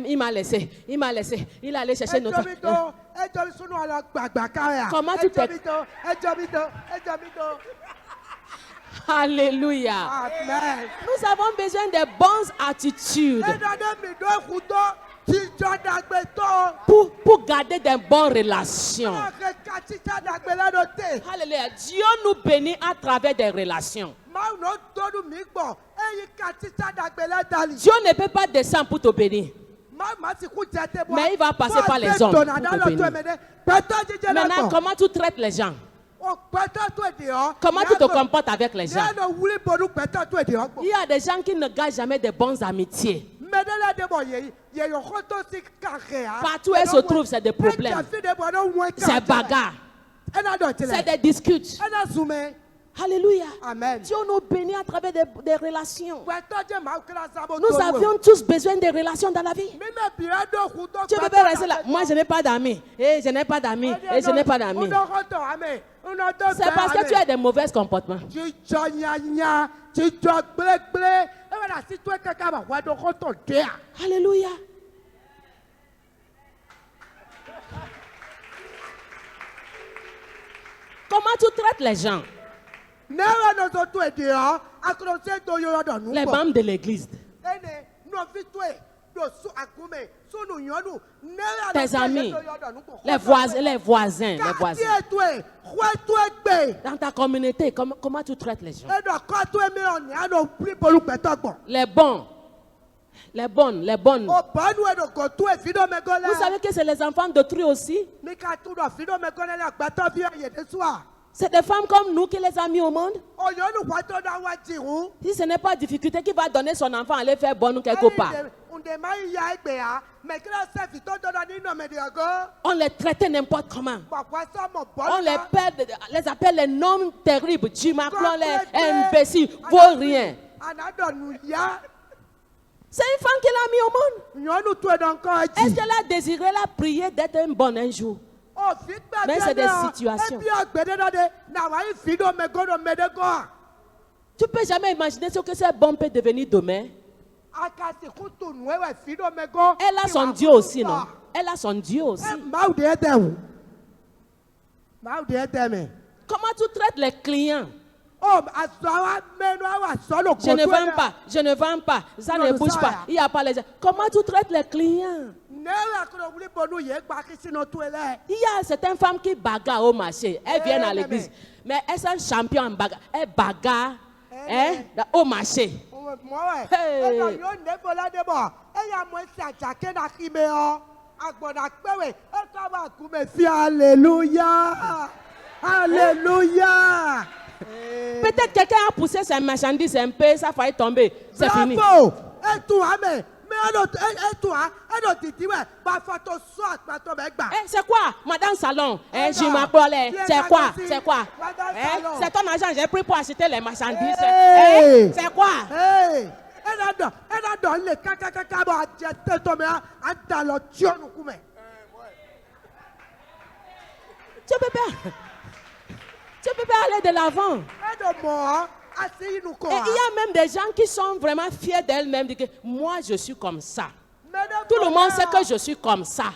Il m'a laissé. Il a allé chercher notre femme. Comment tu t'es... Alléluia. Amen. Nous avons besoin de bonnes attitudes pour garder de bonnes relations. Alléluia. Dieu nous bénit à travers des relations. Dieu ne peut pas descendre pour te bénir. Mais il va passer par les hommes pour te bénir. Maintenant, comment tu traites les gens? Comment tu te comportes avec les gens? Il y a des gens qui ne gardent jamais de bonnes amitiés. Partout où elles se trouvent, c'est des problèmes. C'est bagarre. C'est des disputes. Alléluia. Amen. Dieu nous bénit à travers des relations. Nous avions tous besoin de relations dans la vie. Tu peux pas rester là. Moi, je n'ai pas d'amis. Et je n'ai pas d'amis. Et je n'ai pas d'amis. C'est parce que tu as des mauvais comportements. Alléluia. Comment tu traites les gens? Les membres de l'église. Tes amis, les voisins. Dans ta communauté, comment tu traites les gens? Les bons. Les bonnes. Vous savez que c'est les enfants d'autrui aussi? C'est des femmes comme nous qui les a mis au monde. Si ce n'est pas difficulté, qui va donner son enfant à aller faire bon quelque part? On les traitait n'importe comment. On les appelle les noms terribles. Jimaclon, les imbéciles, vaut rien. C'est une femme qui l'a mis au monde. Est-ce qu'elle a désiré la prier d'être un bon un jour? Mais c'est des situations. Tu ne peux jamais imaginer ce que ce bon peut devenir demain. Elle a son Dieu aussi, non? Elle a son Dieu aussi. Comment tu traites les clients? Je ne vends pas, ça ne bouge pas, il n'y a pas les gens. Comment tu traites les clients? Il y a certaines femmes qui bagarrent au marché, elles viennent à l'église, mais elles sont champions en bagarre, elles bagarrent au marché. Hey. Alléluia! Alléluia! Peut-être quelqu'un a poussé ses marchandises un peu, ça faillit tomber. C'est fini. C'est quoi, Madame Salon? Je m'appelle. C'est quoi? C'est quoi? C'est ton argent, j'ai pris pour acheter les marchandises. C'est quoi? Tu peux pas aller de l'avant. Et il y a même des gens qui sont vraiment fiers d'elles-mêmes. Moi, je suis comme ça. Tout le monde sait que je suis comme ça.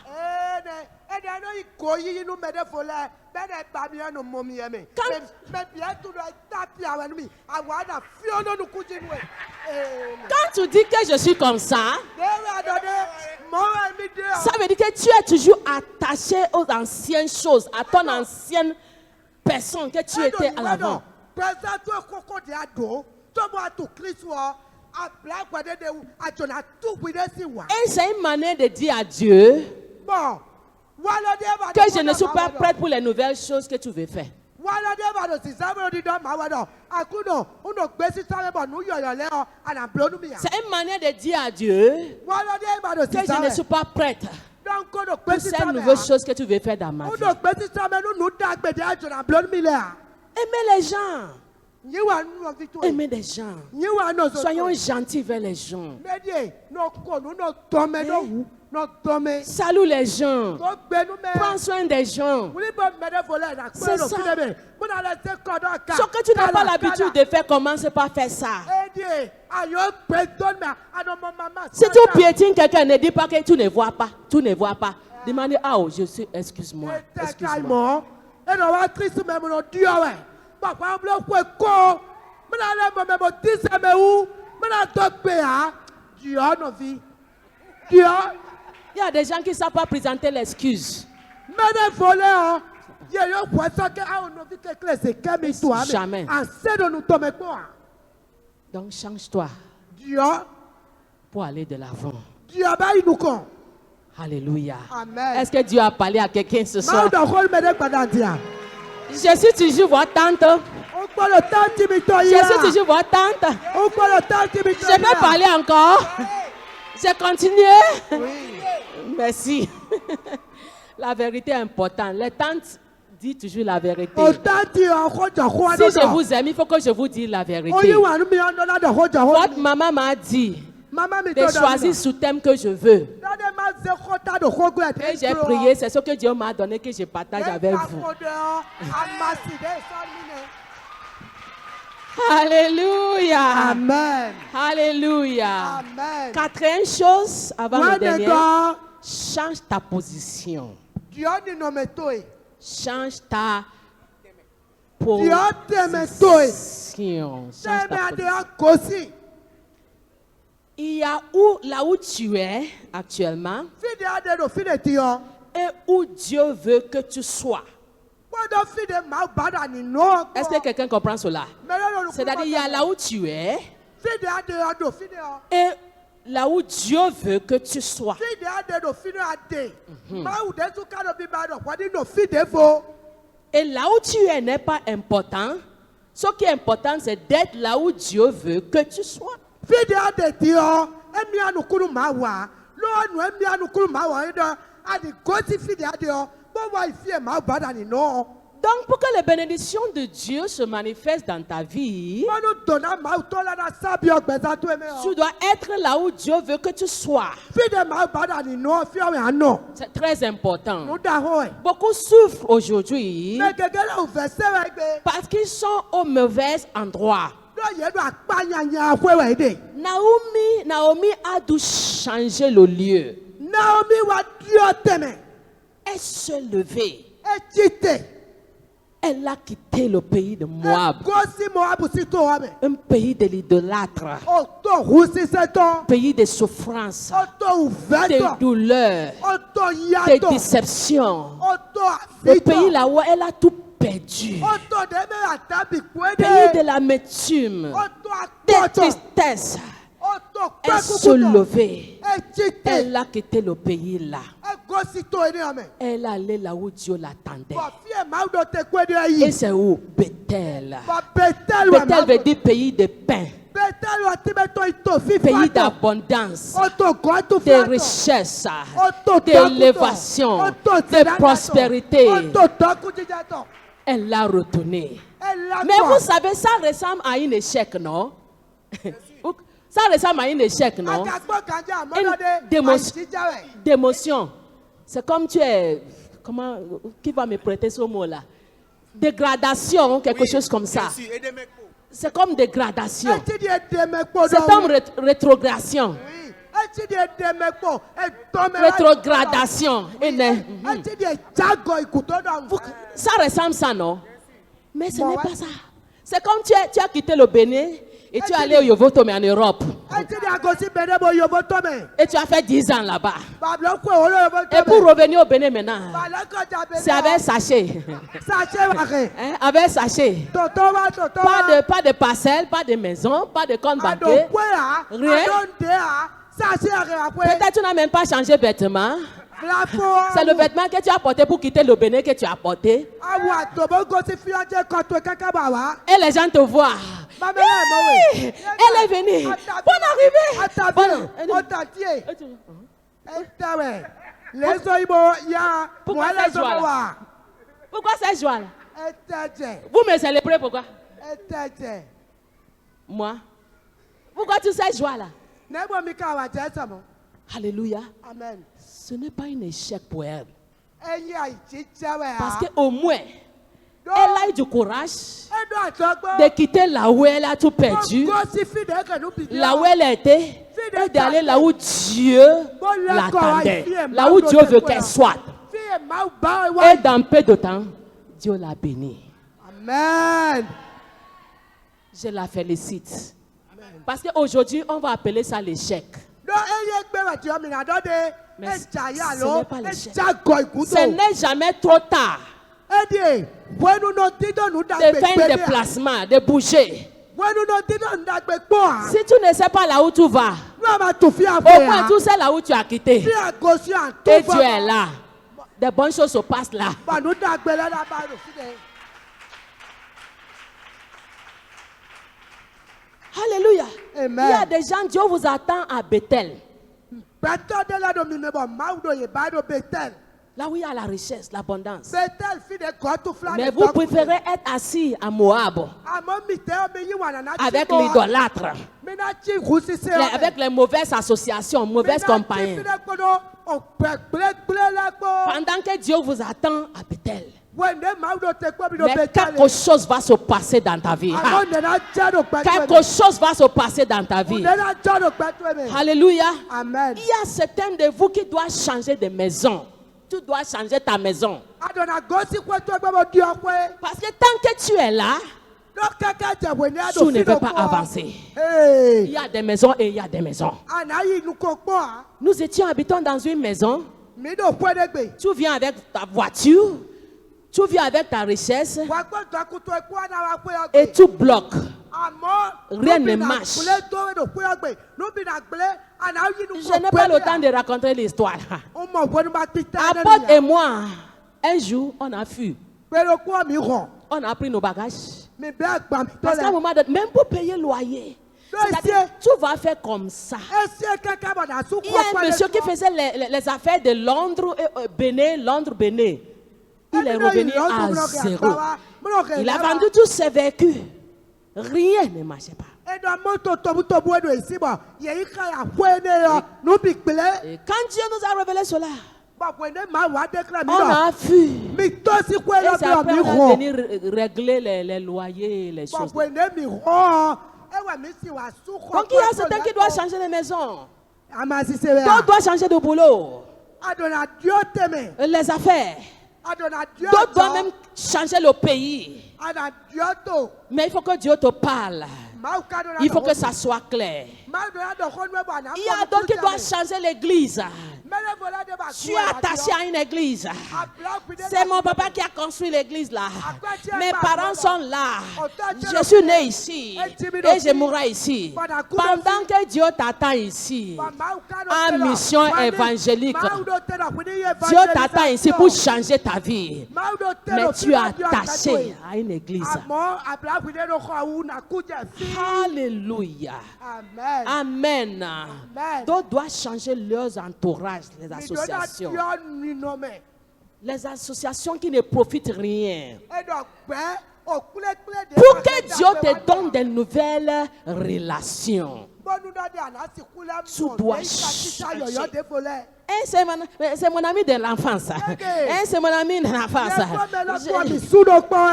Quand tu dis que je suis comme ça, ça veut dire que tu es toujours attaché aux anciennes choses, à ton ancienne personne que tu étais à l'avant. Et c'est une manière de dire à Dieu que je ne suis pas prête pour les nouvelles choses que tu veux faire. C'est une manière de dire à Dieu que je ne suis pas prête pour ces nouvelles choses que tu veux faire dans ma vie. Aimez les gens. Aimez les gens. Soyons gentils vers les gens. Salue les gens. Prends soin des gens. C'est ça. Ce que tu n'as pas l'habitude de faire, commence par faire ça. Si tu piétines quelqu'un, ne dis pas que tu ne vois pas. Tu ne vois pas. Demande, oh, je suis, excuse-moi. Excuse-moi. Il y a des gens qui ne savent pas présenter l'excuse. Jamais. Donc change-toi pour aller de l'avant. Alléluia. Est-ce que Dieu a parlé à quelqu'un ce soir? Je suis toujours votre tante. Je suis toujours votre tante. Je peux parler encore. J'ai continué. Oui. Merci. La vérité est importante. Les tantes disent toujours la vérité. Si je vous aime, il faut que je vous dise la vérité. Votre maman m'a dit de choisir sous thème que je veux. Et j'ai prié, c'est ce que Dieu m'a donné que je partage avec vous. Alléluia. Amen. Alléluia. Amen. Quatrième chose avant le dernier, change ta position. Change ta position. position. Change ta position. Il y a là où tu es actuellement et où Dieu veut que tu sois. Est-ce que quelqu'un comprend cela? C'est-à-dire, il y a là où tu es et là où Dieu veut que tu sois. Et là où tu es n'est pas important. Ce qui est important, c'est d'être là où Dieu veut que tu sois. Donc, pour que les bénédictions de Dieu se manifestent dans ta vie, tu dois être là où Dieu veut que tu sois. C'est très important. Beaucoup souffrent aujourd'hui parce qu'ils sont au mauvais endroit. Naomi a dû changer le lieu. Elle s'est levée. Elle a quitté le pays de Moab, un pays de l'idolâtre, un pays de souffrance, de douleurs, de déceptions. Le pays là où elle a tout perdu, pays de l'amertume, de tristesse. Elle s'est levée. Elle a quitté le pays là. Elle allait là où Dieu l'attendait. Et c'est où? Bethel. Bethel veut dire pays de pain. Pays d'abondance, de richesse, d'élévation, de prospérité. Elle l'a retourné. Mais vous savez, ça ressemble à un échec, non? Ça ressemble à un échec, non? Une démotion. C'est comme tu es... Comment... Qui va me prêter ce mot-là? Dégradation, quelque chose comme ça. C'est comme dégradation. C'est comme rétrogradation. Rétrogradation. Ça ressemble à ça, non? Mais ce n'est pas ça. C'est comme tu as quitté le Bénin et tu es allé au Yovotome en Europe. Et tu as fait 10 ans là-bas. Et pour revenir au Bénin maintenant, c'est avec sachet. Hein? Avec sachet. Pas de parcelle, pas de maison, pas de compte bancaire. Rien. Peut-être tu n'as même pas changé de vêtement. C'est le vêtement que tu as porté pour quitter le Bénin que tu as porté. Et les gens te voient. Elle est venue. Bonne arrivée. Pourquoi cette joie-là? Pourquoi cette joie-là? Vous me célébrez pourquoi? Moi? Pourquoi tu sais joie-là? Alléluia. Amen. Ce n'est pas un échec pour elle. Parce qu'au moins, elle a eu du courage de quitter là où elle a tout perdu, là où elle était, et d'aller là où Dieu l'attendait, là où Dieu veut qu'elle soit. Et dans peu de temps, Dieu l'a bénie. Amen. Je la félicite. Parce qu'aujourd'hui, on va appeler ça l'échec. Mais ce n'est pas l'échec. Ce n'est jamais trop tard de faire un déplacement, de bouger. Si tu ne sais pas là où tu vas, au moins tu sais là où tu as quitté. Et Dieu est là. Des bonnes choses se passent là. Alléluia. Amen. Il y a des gens, Dieu vous attend à Bethel. Là où il y a la richesse, l'abondance. Mais vous préférez être assis à Moab avec l'idolâtre, avec les mauvaises associations, mauvaises compagnies. Pendant que Dieu vous attend à Bethel. Mais quelque chose va se passer dans ta vie. Quelque chose va se passer dans ta vie. Alléluia. Amen. Il y a certains de vous qui doivent changer de maison. Tu dois changer ta maison. Parce que tant que tu es là, tu ne veux pas avancer. Il y a des maisons et il y a des maisons. Nous étions habitants dans une maison. Tu viens avec ta voiture, tu viens avec ta richesse et tu bloques. Rien ne marche. Je n'ai pas le temps de raconter l'histoire. Apôtre et moi, un jour, on a fui. On a pris nos bagages. Parce qu'à un moment donné, même pour payer le loyer, tu vas faire comme ça. Il y a un monsieur qui faisait les affaires de Londres, Londres, Bénin. Il est revenu à zéro. Il a vendu tous ses véhicules. Rien ne marchait pas. Et quand Dieu nous a révélé cela, on a fui. Et c'est après on a venu régler les loyers et les choses. Donc il y a certains qui doivent changer de maison. D'autres doivent changer de boulot. Les affaires. D'autres doivent même changer le pays. Mais il faut que Dieu te parle. Il faut que ça soit clair. Il y a d'autres qui doivent changer l'église. Je suis attaché à une église. C'est mon papa qui a construit l'église là. Mes parents sont là. Je suis né ici. Et je mourrai ici. Pendant que Dieu t'attend ici, en mission évangélique, Dieu t'attend ici pour changer ta vie. Mais tu es attaché à une église. Alléluia. Amen. D'autres doivent changer leurs entourages, les associations. Les associations qui ne profitent rien. Pour que Dieu te donne de nouvelles relations, tu dois changer. C'est mon ami de l'enfance. C'est mon ami de l'enfance.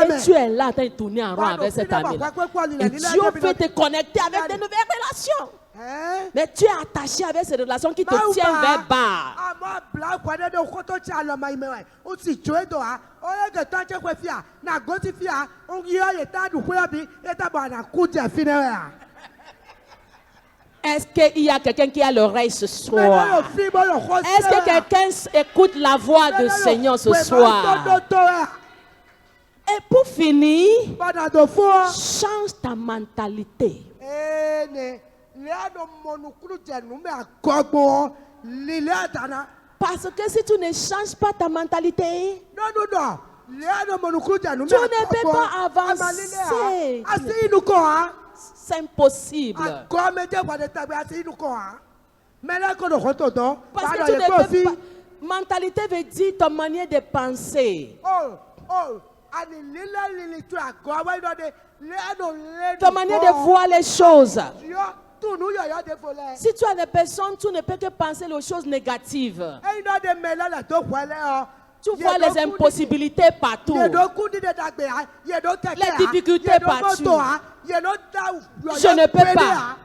Et tu es là, tu es tourné en rond avec cet ami. Et Dieu veut te connecter avec de nouvelles relations. Mais tu es attaché avec ces relations qui te tiennent vers bas. Est-ce qu'il y a quelqu'un qui a l'oreille ce soir? Est-ce que quelqu'un écoute la voix du Seigneur ce soir? Et pour finir, change ta mentalité. Parce que si tu ne changes pas ta mentalité, tu ne peux pas avancer. C'est impossible. Parce que tu ne peux pas. Mentalité veut dire ta manière de penser. Ta manière de voir les choses. Si tu as des personnes, tu ne peux que penser aux choses négatives. Tu vois les impossibilités partout. Les difficultés partout. Je ne peux pas.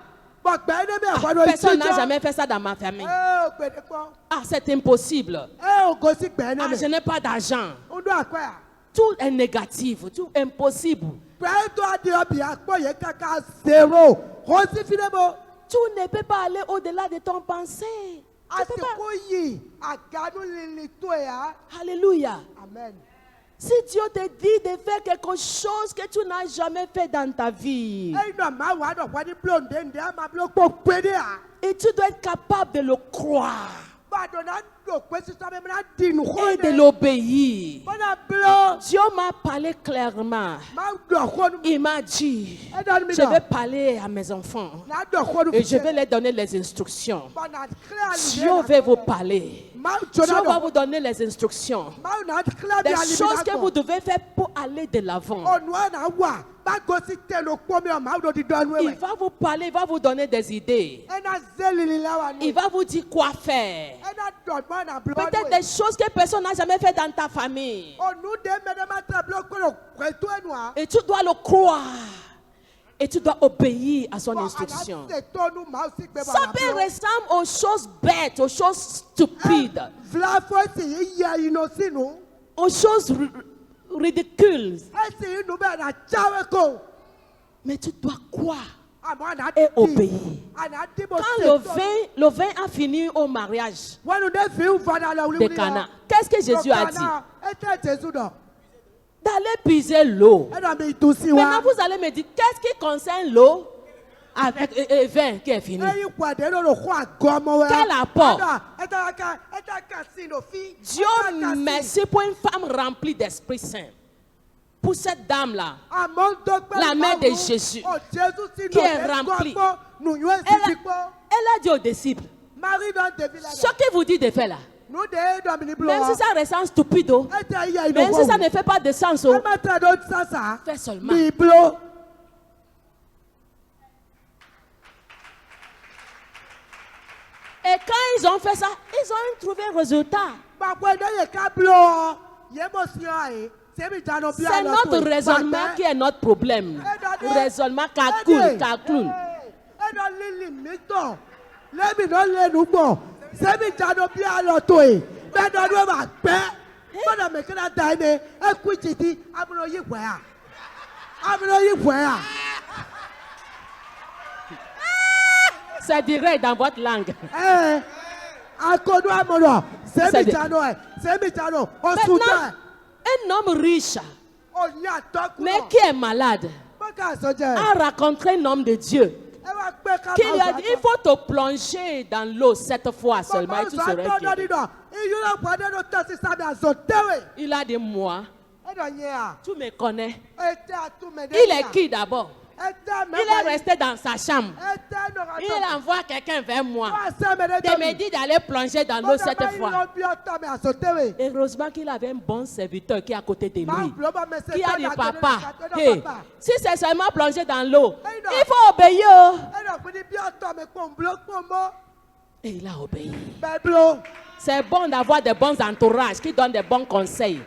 Personne n'a jamais fait ça dans ma famille. Ah, c'est impossible. Ah, je n'ai pas d'argent. Tout est négatif, tout est impossible. Tu ne peux pas aller au-delà de ton pensée. Alléluia. Amen. Si Dieu te dit de faire quelque chose que tu n'as jamais fait dans ta vie, et tu dois être capable de le croire et de l'obéir. Dieu m'a parlé clairement. Il m'a dit, je vais parler à mes enfants et je vais leur donner les instructions. Dieu va vous parler. Dieu va vous donner les instructions. Des choses que vous devez faire pour aller de l'avant. Il va vous parler, il va vous donner des idées. Il va vous dire quoi faire. Peut-être des choses que personne n'a jamais fait dans ta famille. Et tu dois le croire. Et tu dois obéir à son instruction. Ça peut ressembler aux choses bêtes, aux choses stupides, aux choses ridicules. Mais tu dois croire et obéir. Quand le vin a fini au mariage de Cana, qu'est-ce que Jésus a dit? D'aller puiser l'eau. Maintenant, vous allez me dire, qu'est-ce qui concerne l'eau avec le vin qui est fini? Quel apport? Dieu merci pour une femme remplie d'Esprit Saint. Pour cette dame-là, la mère de Jésus, qui est remplie, elle a dit aux disciples, ce que vous dites de faire là, même si ça ressemble stupide, même si ça ne fait pas de sens, fais seulement. Et quand ils ont fait ça, ils ont trouvé un résultat. C'est notre raisonnement qui est notre problème. Raisonnement calcul. C'est direct dans votre langue. Maintenant, un homme riche, mais qui est malade, a rencontré un homme de Dieu qui lui a dit, il faut te plonger dans l'eau cette fois seulement et tu seras guéri. Il a dit, moi, tu me connais. Il est qui d'abord? Il est resté dans sa chambre. Il envoie quelqu'un vers moi de me dire d'aller plonger dans l'eau cette fois. Heureusement qu'il avait un bon serviteur qui est à côté de lui, qui a dit, papa, hey, si c'est seulement plonger dans l'eau, il faut obéir. Et il a obéi. C'est bon d'avoir de bons entourages qui donnent de bons conseils.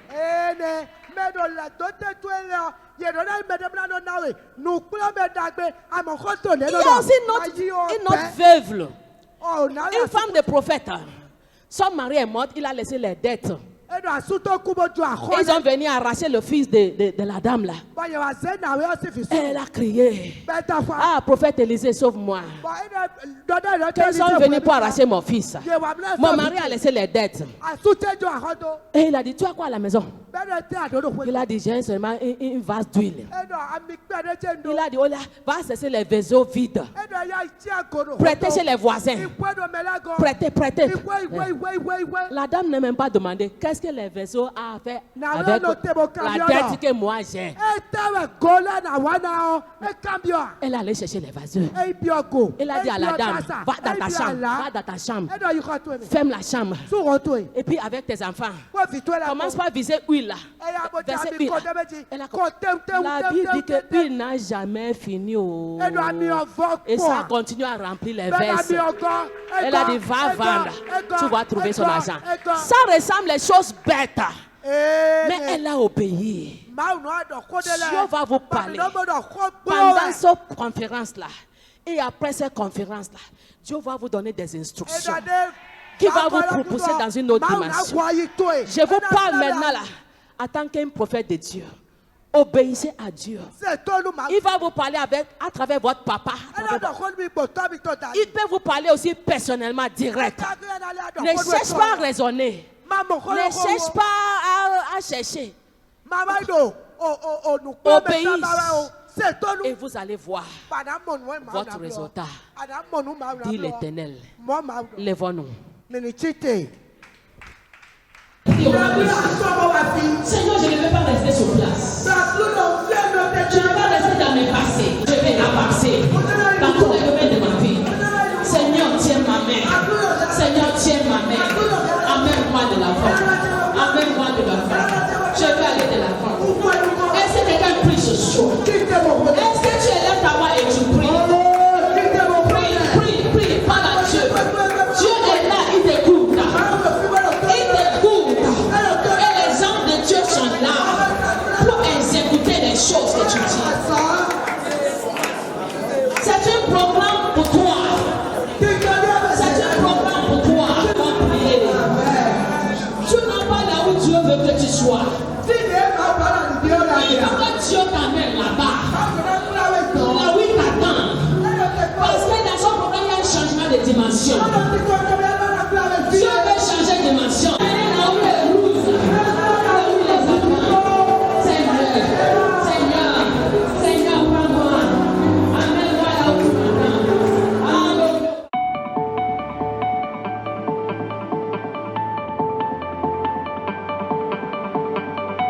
Il y a aussi une autre veuve, une femme de prophète. Son mari est mort, il a laissé les dettes. Ils ont venu arracher le fils de la dame là. Elle a crié, ah, prophète Élisée, sauve-moi. Ils sont venus pour arracher mon fils. Mon mari a laissé les dettes. Et il a dit, tu as quoi à la maison? Il a dit, j'ai seulement une vase d'huile. Il a dit, oh là, va cesser les vaisseaux vides. Prêtez chez les voisins. Prêtez. La dame n'a même pas demandé qu'est-ce que les vaisseaux ont fait avec la dette que moi j'ai. Elle est allée chercher les vases. Elle a dit à la dame, va dans ta chambre. Ferme la chambre. Et puis avec tes enfants, commence par viser huile là. Verser huile. La Bible dit que l'huile n'a jamais fini. Et ça continue à remplir les verses. Elle a dit, va vendre. Tu vas trouver son argent. Ça ressemble les choses bêtes. Mais elle a obéi. Dieu va vous parler pendant cette conférence-là. Et après cette conférence-là, Dieu va vous donner des instructions qui va vous propulser dans une autre dimension. Je vous parle maintenant là, en tant qu'un prophète de Dieu. Obéissez à Dieu. Il va vous parler à travers votre papa. Il peut vous parler aussi personnellement, direct. Ne cherche pas à raisonner. Ne cherche pas à chercher. Obéissez. Et vous allez voir votre résultat. Dit l'Éternel. Lèvons-nous. Seigneur, je ne vais pas rester sur place.